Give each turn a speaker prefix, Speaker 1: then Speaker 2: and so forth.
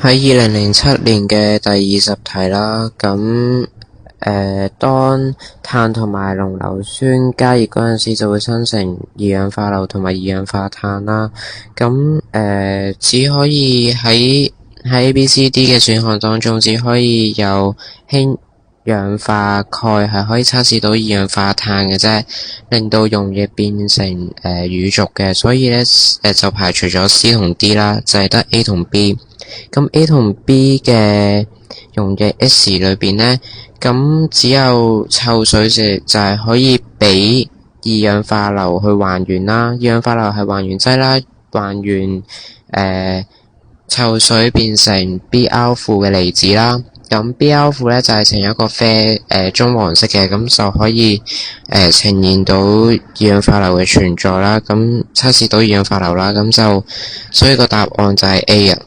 Speaker 1: 喺2007年嘅第20題啦，咁當碳同埋濃硫酸加熱嗰陣時，就會生成二氧化硫同埋二氧化碳啦。咁只可以喺 A、B、C、D 嘅選項當中，只可以有氫氧化鈣係可以測試到二氧化碳嘅啫，令到溶液變成乳濁嘅，所以咧就排除咗 C 同 D 啦，就係得 A 同 B。咁 A 同 B 嘅溶液 S 裏邊呢，咁只有臭水就係可以俾二氧化硫去還原啦，二氧化硫係還原劑啦，還原臭水變成 Br 負嘅離子啦。咁 Br 負咧就係呈一個啡棕黃色嘅，咁就可以呈現到二氧化硫嘅存在啦，咁測試到二氧化硫啦，咁就所以個答案就係 A 啊。